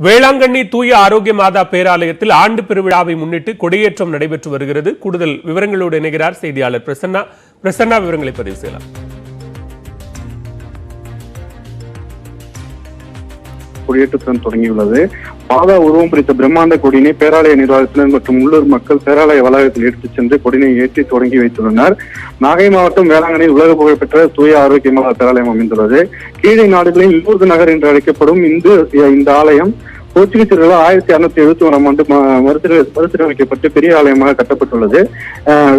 வேளாங்கண்ணி தூய ஆரோக்கிய மாதா பேராலயத்தில் ஆண்டு பெருவிழாவை முன்னிட்டு கொடியேற்றம் நடைபெற்று வருகிறது. கூடுதல் விவரங்களோடு இணைகிறார் செய்தியாளர் பிரசன்னா. பிரசன்னா, விவரங்களை பதிவு செய்யலாம். கொடியேற்றத்துடன் தொடங்கியுள்ளது. மாதா உருவம் பிடித்த பிரம்மாண்ட கொடியினை பேராலய நிர்வாகத்தினர் மற்றும் உள்ளூர் மக்கள் பேராலய வளாகத்தில் எடுத்துச் சென்று கொடியினை ஏற்றி தொடங்கி வைத்துள்ளனர். நாகை மாவட்டம் வேளாங்கண்ணியில் உலக புகழ்பெற்ற தூய ஆரோக்கிய மாதா பேராலயம் அமைந்துள்ளது. கீழே நாடுகளில் லூர்து நகர் என்று அழைக்கப்படும் இந்த ஆலயம் போர்ச்சுகீசியர்களால் 1671ஆம் ஆண்டு மறுசீரமைக்கப்பட்டு பெரிய ஆலயமாக கட்டப்பட்டுள்ளது.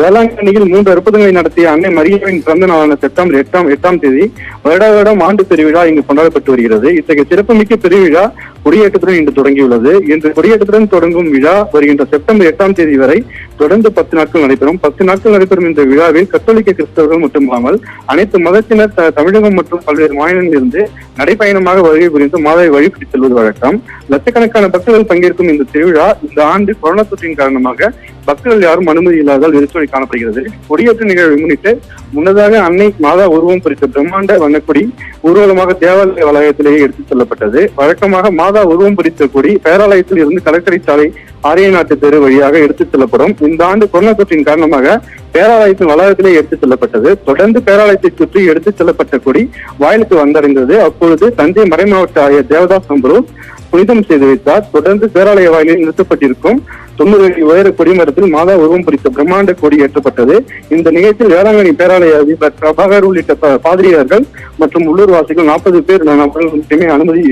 வேளாங்கண்ணியில் 3 அற்புதங்களை நடத்திய அன்னை மரியாவின் பிறந்த நாளான செப்டம்பர் 8ஆம் தேதி வருடம் ஆண்டு பெருவிழா இங்கு கொண்டாடப்பட்டு வருகிறது. இத்தகைய சிறப்புமிக்க பெருவிழா கொடியேற்றத்துடன் இன்று தொடங்கியுள்ளது. இன்று கொடியேற்றத்துடன் தொடங்கும் விழா வருகின்ற செப்டம்பர் 8ஆம் தேதி வரை தொடர்ந்து 10 நாட்கள் நடைபெறும். 10 நாட்கள் நடைபெறும் இந்த விழாவில் கத்தோலிக்க கிறிஸ்தவர்கள் மட்டுமல்லாமல் அனைத்து மதத்தினர் தமிழகம் மற்றும் பல்வேறு மாநிலங்களிலிருந்து நடைபயணமாக வருகை புரிந்து மாதாவை வழிபட்டு செல்வது வழக்கம். லட்சக்கணக்கான பக்தர்கள் பங்கேற்கும் இந்த திருவிழா இந்த ஆண்டு கொரோனா தொற்றின் காரணமாக பக்தர்கள் யாரும் அனுமதி இல்லாதால் வெறிச்சொலி காணப்படுகிறது. கொடியேற்ற நிகழ்வை முன்னிட்டு முன்னதாக அன்னை மாதா உருவம் குறித்த பிரம்மாண்ட வண்ணக்கொடி ஊர்வலமாக தேவாலய வளாகத்திலேயே எடுத்துச் செல்லப்பட்டது. வழக்கமாக மாதா உருவம் பிடித்த கொடி பேராலயத்தில் இருந்து கடற்கரை சாலை ஆரிய நாட்டு தெரு வழியாக எடுத்துச் செல்லப்படும். இந்த ஆண்டு கொரோனா தொற்றின் காரணமாக பேராலயத்தின் வளாகத்திலே எடுத்துச் செல்லப்பட்டது. தொடர்ந்து பேராலயத்தை சுற்றி எடுத்துச் செல்லப்பட்ட கொடி வாயிலுக்கு வந்தடைந்தது. அப்பொழுது தஞ்சை மறைமாவட்ட ஆயர் தேவதாஸ் அம்பரூஸ் புனிதம் செய்து வைத்தார். தொடர்ந்து பேராலய வாயிலில் நிறுத்தப்பட்டிருக்கும் 90 அடி உயர கொடிமரத்தில் மாதா உருவம் பிடித்த பிரம்மாண்ட கொடி ஏற்றப்பட்டது. இந்த நிகழ்ச்சியில் வேளாங்கண்ணி பேராலய அதிபர் பிரபாகர் உள்ளிட்ட பாதிரியார்கள் மற்றும் உள்ளூர்வாசிகள் 40 பேர் மட்டுமே அனுமதி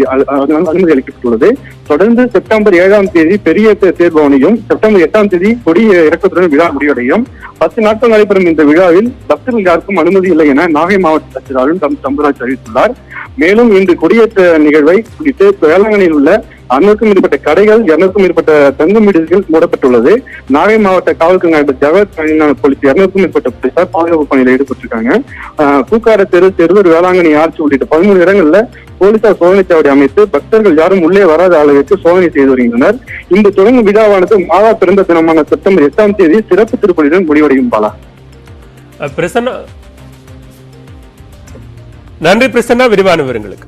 அளிக்கப்பட்டுள்ளது. தொடர்ந்து செப்டம்பர் 7ஆம் தேதி பெரிய தேர்பவனியும் செப்டம்பர் 8ஆம் தேதி கொடி இறக்கத்துடன் விழா முடிவடையும். 10 நாட்கள் நடைபெறும் இந்த விழாவில் பக்தர்கள் யாருக்கும் அனுமதி இல்லை என நாகை மாவட்ட ஆட்சியர் அருண் தம்புராஜ் அறிவித்துள்ளார். மேலும் இன்று கொடியேற்ற நிகழ்வை குறித்து வேளாங்கண்ணியில் உள்ள 600க்கும் மேற்பட்ட கடைகள் 200க்கும் மேற்பட்ட தங்கும் விடுதிகள் மூடப்பட்டுள்ளது. நாகை மாவட்ட காவல் கண்காணிப்பு ஜவஹர் போலீஸ் 200க்கும் மேற்பட்ட போலீசார் பாதுகாப்பு பணியில் ஈடுபட்டிருக்காங்க. பூக்கார தெரு, செருவர், வேளாங்கண்ணி ஆட்சி உள்ளிட்ட 13 இடங்கள்ல போலீசார் சோதனை சாவடி அமைத்து பக்தர்கள் யாரும் உள்ளே வராத அளவிற்கு சோதனை செய்து வருகின்றனர். இந்த தொடங்கும் விழாவானது மாதா பிறந்த தினமான செப்டம்பர் 8ஆம் தேதி சிறப்பு திருப்பலியுடன் முடிவடையும். பாலா. பிரசன்னா, நன்றி பிரசன்னா, விரிவான விவரங்களுக்கு.